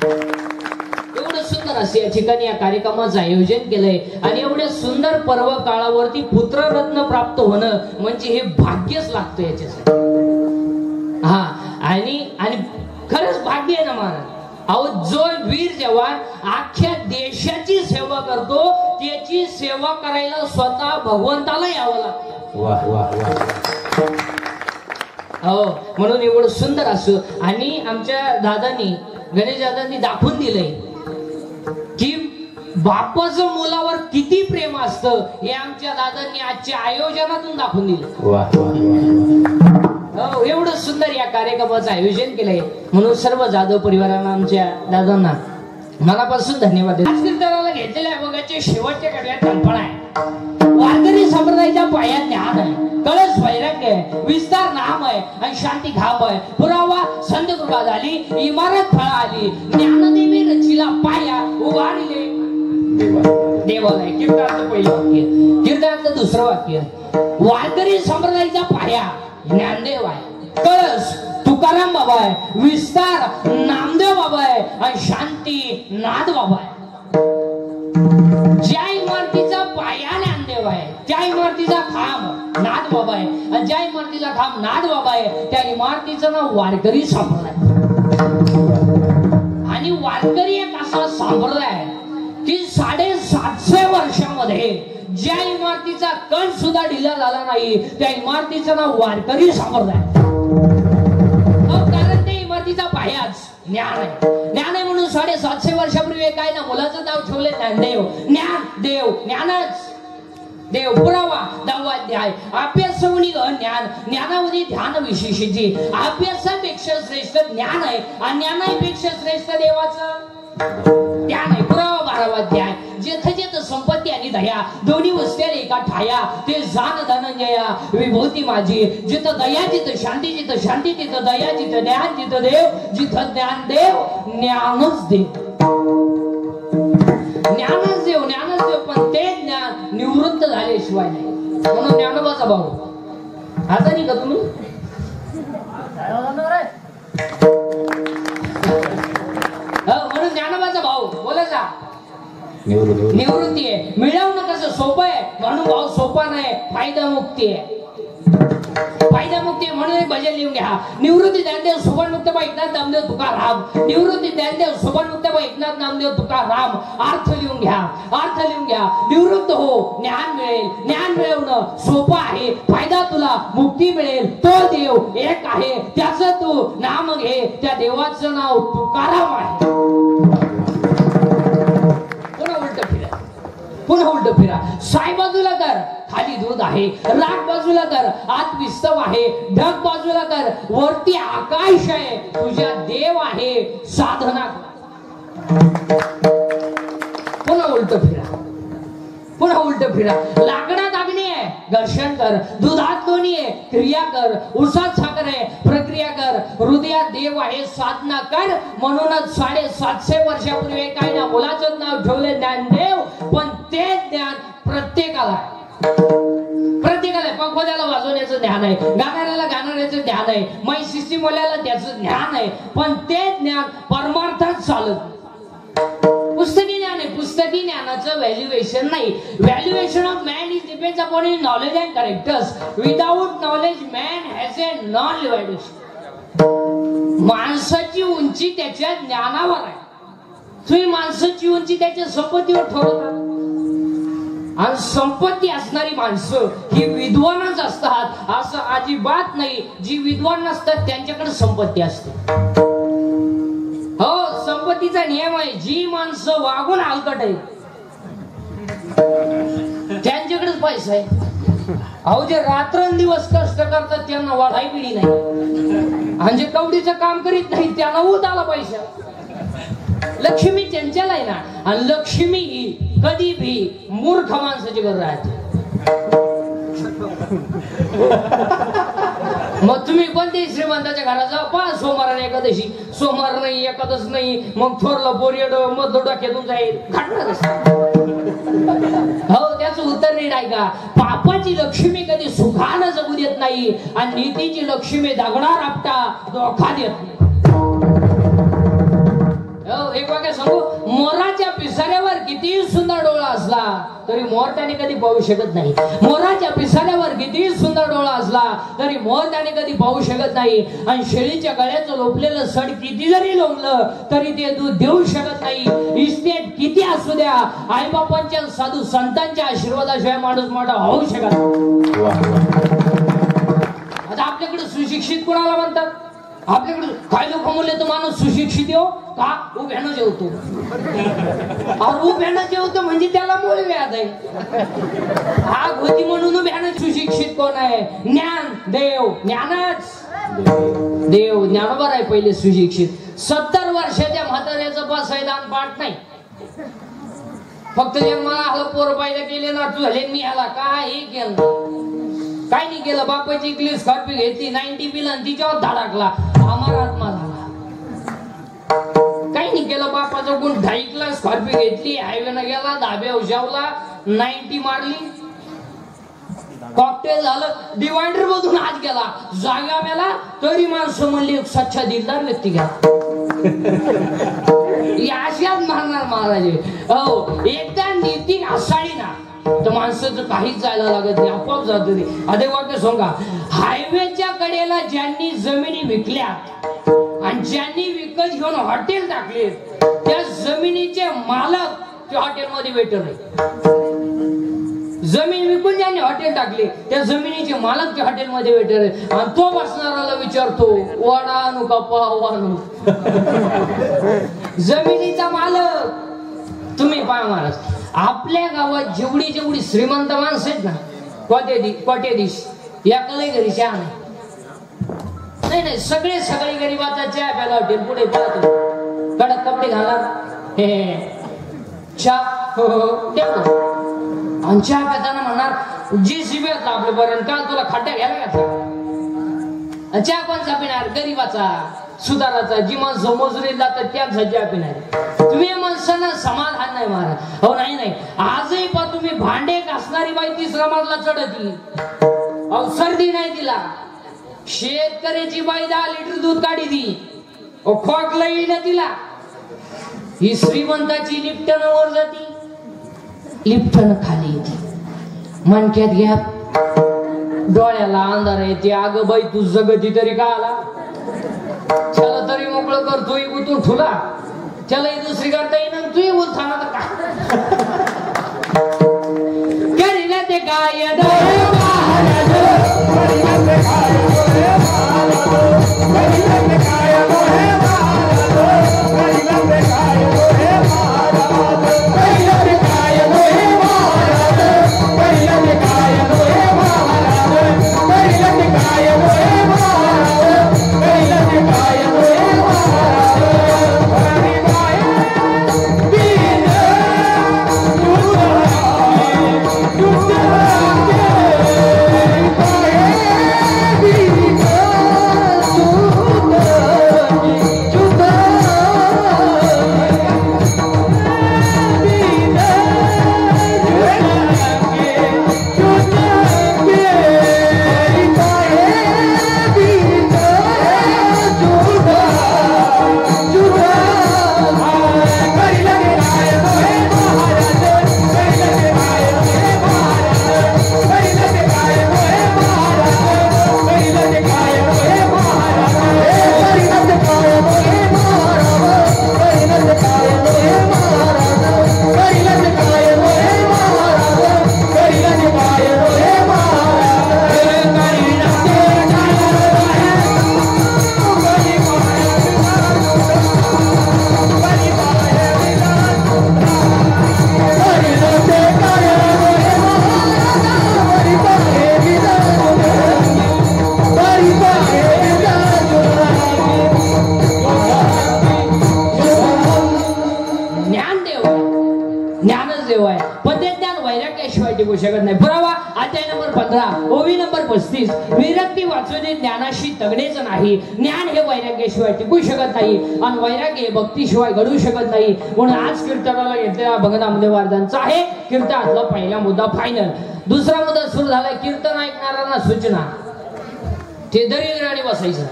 एवढं सुंदर असे या ठिकाणी या कार्यक्रमाचं आयोजन केलंय आणि एवढ्या सुंदर पर्व काळावरती पुत्ररत्न प्राप्त होणं म्हणजे हे भाग्यच लागतं याच्यासाठी. हा आणि खरंच भाग्य आहे ना महाराज. अहो जो वीर जवान अख्ख्या देशाची सेवा करतो त्याची सेवा करायला स्वतः भगवंताला यावं लागतं. वाह वाह वाह. हो म्हणून एवढं सुंदर असं आणि आमच्या दादांनी गणेश दादांनी दाखवून दिलंय की बापाचं मुलावर किती प्रेम असतं हे आमच्या दादांनी आजच्या आयोजनातून दाखवून दिलं. वाह वाह. हो एवढं सुंदर या कार्यक्रमाचं आयोजन केलंय म्हणून सर्व जाधव परिवारांना आमच्या दादांना मनापासून धन्यवाद. कीर्तनाला घेतलेल्या अभंगाचे शेवटच्या कडव्यात कल्पना आहे. वारकरी संप्रदायाच्या पायात ज्ञान आहे, कळस वैराग्य आहे, विस्तार नाम आहे आणि शांती खाप आहे. पुरावा संत कृपा झाली, इमारत फळ आली, ज्ञानदेवी रचिला पाया उभारले देवालय. कीर्तनाचं पहिलं वाक्य. कीर्तनाचं दुसरं वाक्य. वारकरी संप्रदायाचा पाया ज्ञानदेव आहे, कळस तुकाराम बाबा आहे, विस्तार नामदेव बाबा आहे आणि शांती नाद बाबा आहे. ज्या इमारतीचा पाया ज्ञानदेव आहे त्या इमारतीचा खांब नाद बाबा आहे आणि ज्या इमारतीचा खांब नाद बाबा आहे त्या इमारतीचं नाव वारकरी संप्रदाय. आणि वारकरी एक असा संप्रदाय की 750 वर्षामध्ये ज्या इमारतीचा कण सुद्धा ढिला झाला नाही त्या इमारतीचं नाव वारकरी संप्रदाय. कारण त्या इमारतीचा पायाच ज्ञान आहे. ज्ञान आहे म्हणून 750 वर्षापूर्वी काय ना मुलाचं नाव ठेवले ज्ञानदेव. ज्ञान देव ज्ञानच देव. पुरावा 10वा अध्याय. अभ्यासवणी ज्ञान, ज्ञानामध्ये ध्यान विशेषची. अभ्यासापेक्षा श्रेष्ठ ज्ञान आहे आणि ज्ञानापेक्षा श्रेष्ठ देवाचं ध्यान आहे. पुरावा 12वा अध्याय. जेथ जेथ संपत्ती आणि दया दोन्ही वस्त्या एका ठाया ते जाण धनंजया विभूती माझी. जिथं दया जिथं शांती, जिथं शांती तिथं दया, जिथं ज्ञान तिथं देव, जिथं ज्ञान देव ज्ञानच देव. ज्ञानच देव ज्ञानच देव. पण ते ज्ञान निवृत्त झाल्याशिवाय नाही. म्हणून ज्ञानोबाचा भाऊ आता नाही का तुम्ही म्हणून ज्ञानोबाचा भाऊ बोलायचा निवृत्ती आहे. मिळवणं कसं सोपं आहे म्हणून भाऊ सोपा नाही. फायदा मुक्ती आहे. फायदा मुक्ती आहे म्हणून एक भजन लिहून घ्या. निवृत्ती ज्ञानदेव सुवर्ण मुक्त एकनाथ नामदेव तुकाराम. निवृत्ती ज्ञानदेव सुवर्ण मुक्त एकनाथ नामदेव तुकाराम. अर्थ लिहून घ्या. अर्थ लिहून घ्या. निवृत्त हो ज्ञान मिळेल. ज्ञान मिळवणं सोपं आहे. फायदा तुला मुक्ती मिळेल. तो देव एक आहे त्याचं तू नाम घे. त्या देवाचं नाव तुकाराम आहे. पुन्हा उलट फिरा. साई बाजूला कर खाली दूध आहे. राग बाजूला कर आत विस्तव आहे. ढग बाजूला कर वरती आकाश आहे. तुझ्या देव आहे साधना. पुन्हा उलट फिरा. पुन्हा उलट फिरा. लाकडात अग्नी आहे घर्षण कर. दुधात दोन्ही आहे क्रिया कर. उसात साखर आहे प्रक्रिया कर. हृदयात देव आहे साधना कर. म्हणूनच 750 वर्षापूर्वी काय ना मुलाचं नाव ठेवले ज्ञानदेव. पण ते ज्ञान प्रत्येकाला पंखोद्याला वाजवण्याचं ज्ञान आहे. गाणाऱ्याला गाणाऱ्याचं ज्ञान आहे. मै सिस्टीम वाल्याला त्याचं ज्ञान आहे. पण ते ज्ञान परमार्थात चालत पुस्तकी ज्ञान आहे. पुस्तकी ज्ञानाचं व्हॅल्युएशन नाही. Valuation of man is depends upon his knowledge and characters. Without knowledge man has a non valuation. माणसाची उंची त्याच्या ज्ञानावर आहे. तुम्ही माणसाची उंची त्याच्या संपत्तीवर ठरवता. आणि संपत्ती असणारी माणसं ही विद्वानच असतात असं अजिबात नाही. जी विद्वान नसतात त्यांच्याकडे संपत्ती असते. हो संपत्तीचा नियम आहे. जी माणसं वागून हलकट आहे त्यांच्याकडेच पैसा आहे. अहो जे रात्रंदिवस कष्ट करतात त्यांना वाढाई पिढी नाही. आणि जे कवडीचं काम करीत नाही त्यांना उताला पैसा. लक्ष्मी चंचल आहे ना. आणि लक्ष्मी ही कधी भी मूर्ख माणसाची घर राहते. मग तुम्ही कोणत्याही श्रीमंताच्या घरात जा पहा सोमवार आणि एकादशी. सोमवार नाही एकादश नाही मग थोरला बोरियड मग डोक्यातून जाईल घडणार. हो त्याचं उत्तर नाही आहे का. पापाची लक्ष्मी कधी सुखानं जगू देत नाही आणि नीतीची लक्ष्मी दगडा आपटा धोका देत नाही. वाक्य सांगू, मोराच्या पिसाऱ्यावर कितीही सुंदर डोळा असला तरी मोर त्याने कधी पाहू शकत नाही. मोराच्या पिसाऱ्यावर कितीही सुंदर डोळा असला तरी मोर त्याने कधी पाहू शकत नाही. आणि शेळीच्या गळ्याचं लोपलेलं सड किती जरी लोंबलं तरी ते दूध देऊ शकत नाही. इस्टेट किती असू द्या, आईबापांच्या साधू संतांच्या आशीर्वादाशिवाय माणूस मोठा होऊ शकत. आता आपल्याकडे सुशिक्षित कोणाला म्हणतात? आपल्याकडे काही लोक म्हणले तर माणूस सुशिक्षित हो का, उभ्यानं जेवतो. उभ्यानं जेवतो म्हणजे त्याला मूळ व्याध आहे. आग होती म्हणून उभ्यानं सुशिक्षित कोण आहे? ज्ञान देव, ज्ञानच देव. ज्ञानोबर आहे पहिले सुशिक्षित. 70 वर्षाच्या म्हाताऱ्याचं बसाय दान पाठ नाही. फक्त जन्माला आलं, पोर पाहिजे केले ना तू झाले, मी आला काही केलं काय नाही केलं. बापाची इकली स्कॉर्पिओ घेतली 90 बिल आणि तिच्यावर धडकला, अमर आत्मा झाला. काही नाही केलं. बापाचा गुण 2.5 स्कॉर्पिओ घेतली, हायवेनं गेला, धाबे उशावला, 90 मारली, कॉकटेल झालं, डिवायडर मधून आत गेला, जागा मेला तरी माणसं म्हणली सच्चा दिलदार व्यक्ती घ्या. अशाच मारणार महाराज. हो, एकदा नीती असाळी ना तर माणसाचं काहीच जायला लागत नाही, आपोआप जात ते. अरे वाक्य सांगा, हायवेच्या कडेला ज्यांनी जमिनी विकल्या आणि ज्यांनी विकत घेऊन हॉटेल टाकले त्या जमिनीचे मालक त्या हॉटेलमध्ये वेटर आहे. जमीन विकून ज्यांनी हॉटेल टाकले त्या जमिनीचे मालक त्या हॉटेलमध्ये वेटर आहे. आणि तो बसणाऱ्याला विचारतो, वडा आणू का पाव आणू? जमिनीचा मालक तुम्ही पाय महाराज. आपल्या गावात जेवढी जेवढी श्रीमंत माणसं आहेत ना, कोट्याधीश, एकालाही घरी चहा नाही. नाही, सगळे गरीबाचा चहा प्याला हॉटेल पुढे पाहतो, कडक कपडे घालणार, चहा आणि चहा पिताना म्हणणार जी शिबेत आपलं बरं काल तुला खड्डा घ्यायला घातला. चहा कोणचा पिणार? गरीबाचा, सुधाराचा. जी माणसं मजुरीत जातात त्यांचा चहा पिणार. तुम्ही माणसांना समाधान नाही महाराज. हो नाही, आजही पा तुम्ही भांडे घासणारी बाई 3रा मजला चढती, सर्दी नाही तिला. शेतकऱ्याची बाई 10 लिटर दूध काढी ती, खोकला येईल तिला. ही श्रीमंताची लिफ्टन वर जाती, लिफ्टन खाली येते, मनक्यात घ्या, डोळ्याला अंधार येते. अगं बाई तू जगती तरी का आला? त्याला तरी मोकळं करतोय उतून ठुला, त्यालाही दुसरी करता येईन, तू बोल थांबा का करीला ते काय टिकू शकत नाही. पुरावा अध्याय नंबर 15 ओवी नंबर 35. विरक्ती वाचवणे ज्ञानाशी तगडेच नाही. ज्ञान हे वैराग्याशिवाय टिकू शकत नाही आणि वैराग्य हे भक्तीशिवाय घडू शकत नाही. म्हणून आज कीर्तनाला घेतलेला भगनामदेव वारदांचा आहे कीर्तनातला पहिला मुद्दा फायनल. दुसरा मुद्दा सुरू झाला. कीर्तन ऐकणाऱ्यांना सूचना, ते दरिद्राने बसायचं,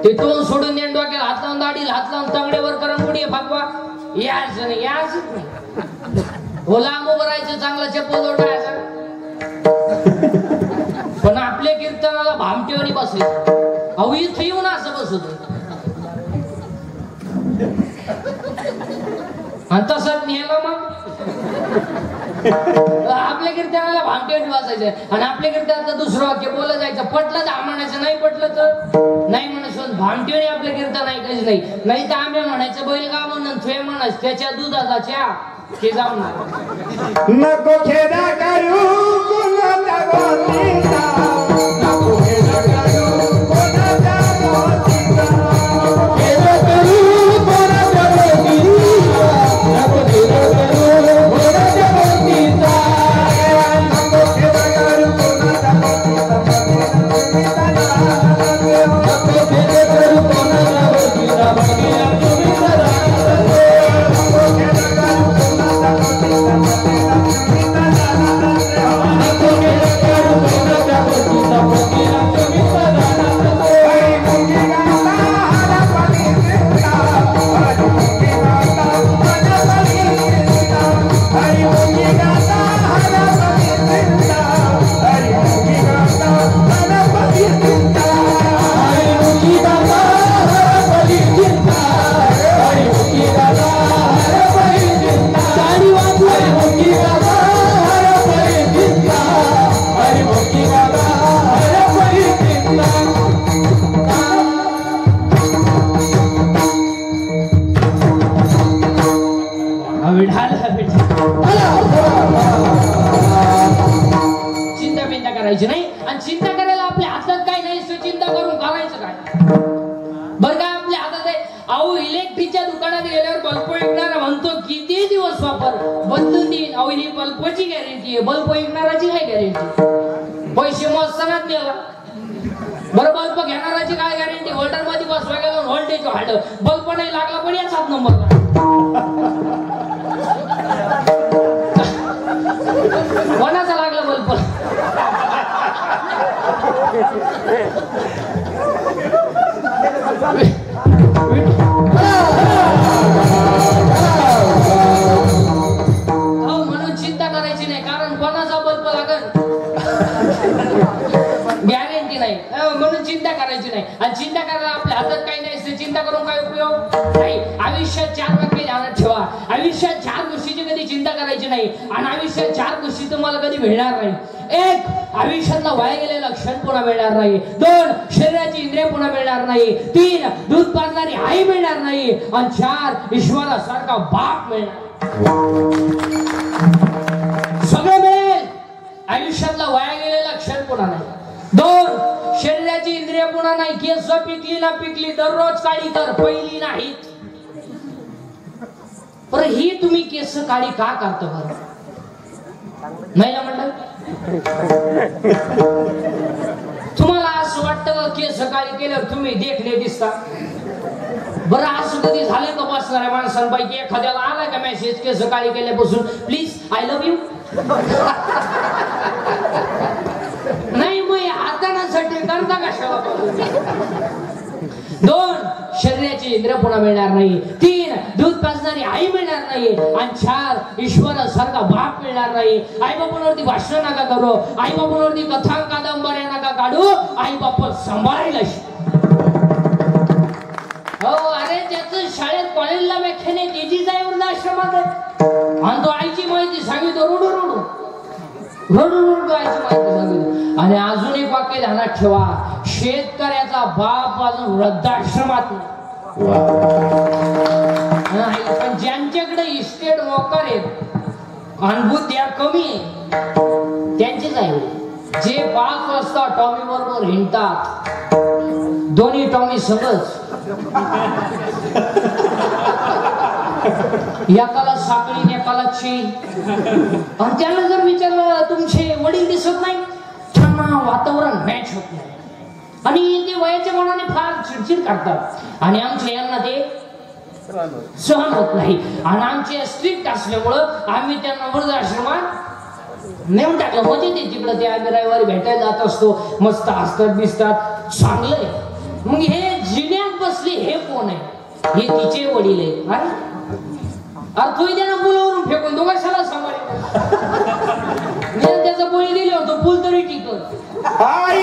ते तोंड सोडून डोक्याला हात लावून दाढीला हात लावून तंगड्यावर करंगुडी फाकवा. यायचं नाही हो लांब उभं राहायचं चांगला चप्पल ओढायचं पण आपल्या कीर्तनाला भामटेवानी बसायचं अहो इथं येऊन असं बसत आणि तसंच नेलं मग आपल्या कीर्तनाला भामटेवानी बसायचं आणि आपल्या कीर्तनाचं दुसरं वाक्य बोललं जायचं पटलं तर म्हणायचं नाही पटलं तर नाही म्हणायचं भामटेवानी आपल्या कीर्तन ऐकायचं नाही तर आम्ही म्हणायचं बैल का म्हणून तुझे म्हणायचं त्याच्या दुधाचा चहा ते जाऊन नको खेदा करू कोणाच्या गोष्टीचा नको खेदा करू कोणाच्या गोष्टीचा खेदा करू कोणाच्या गोष्टीचा नको खेदा करू कोणाच्या गोष्टीचा नको खेदा करू कोणाच्या गोष्टीचा नको खेदा करू कोणाच्या गोष्टीचा बघितला तुम्ही सदा नको खेदा करू चिंता बिंता करायची नाही आणि चिंता करायला आपल्या हातात काय नाही चिंता करून करायचं काय बरं का आपल्या हातात आहे अहो इलेक्ट्रिकच्या दुकानात गेल्यावर बल्ब विकणारा म्हणतो किती दिवस वापर बदलून देईन अहो ही बल्बची गॅरंटी आहे बल्ब विकणाराची काय गॅरंटी पैसे मोजतानाच नेला बरं बल्ब घेणाराची काय गॅरंटी होल्डर मध्ये बसवा गेलो व्होल्टेज वाढलं बल्ब नाही लागला पण याच हात नंबर कोणाचा लागला बल्ब म्हणून चिंता करायची नाही कारण कोणाचा बल्ब लागल गॅरंटी नाही म्हणून चिंता करायची नाही आणि चिंता करायला आपल्या हातात काही नाही चिंता करून काय उपयोग नाही आयुष्यात 4 वाक्य ध्यानात ठेवा आयुष्यात 4 गोष्टीची कधी चिंता करायची नाही आणि आयुष्यात 4 गोष्टी तुम्हाला कधी मिळणार नाही 1 आयुष्यातला वाया गेलेलं क्षण पुन्हा मिळणार नाही 2 शरीराची इंद्रिय पुन्हा मिळणार नाही 3 दूध पाजणारी आई मिळणार नाही आणि 4 ईश्वरासारखा बाप मिळणार सगळं मिळेल आयुष्यातला वाया गेलेला क्षण पुन्हा नाही 2 शरीराची इंद्रिय पुन्हा नाही केस पिकली ना पिकली दररोज काळी कर पहिली नाहीत पर ही तुम्ही केस काळी का करता बरं नाही ना म्हणलं तुम्हाला असं वाटतं केस काळी केल्यावर तुम्ही देखले दिसता बरं असं कधी झालं का बसणाऱ्या माणसांपैकी एखाद्याला आला का मेसेज केस काळी केल्यापासून प्लीज आय लव्ह यू नाही मग हातानासाठी करता कशाला 2 शरीराची इंद्रिय पुन्हा मिळणार नाही 3 दूध पाजणारी आई मिळणार नाही आणि 4 ईश्वरासारखा बाप मिळणार नाही आई बापांवरती भाषण नका करू आई बापांवरती कथा कादंबऱ्या नका काढू आई बाप सांभाळायला हो अरे ज्याचं शाळेत कॉलेजला व्याख्या नाही त्याची जाय वृद्धाश्रमात आणि तो आईची माहिती सांगितलं रडू रडू आईची माहिती सांगितलं आणि अजून एक वाक्य ध्यानात ठेवा शेतकऱ्याचा बाप अजून वृद्धाश्रमात नाही पण ज्यांच्याकडे इस्टेट मोकर आहेत आणि बुद्ध्या कमी आहे त्यांचेच आहे जे 5 वाजता टॉमी बरोबर हिंडतात दोन्ही टॉमी सगळंच एकाला साखळी एकाला चेन आणि त्याला जर विचारलं तुमचे वडील दिसत नाही त्यांना वातावरण मॅच होत नाही आणि ते वयाच्या मनाने फार चिडचिड करतात आणि आमच्या यांना ते सहन होत नाही आणि आमचे स्ट्रिक्ट असल्यामुळं आम्ही त्यांना वृद्धाश्रमात नेऊन टाकलं म्हणजे ते तिकडं ते आम्ही रविवारी भेटायला जात असतो मस्त हसतात बिसतात चांगलंय मग हे जिन्यात बसले हे कोण आहे हे तिचे वडील आहेत अरे तू त्यानं पुलावरून फेकून तो कशाला सांभाळ त्याचा बळी दिल्यावर तो पूल तरी टिकत. हा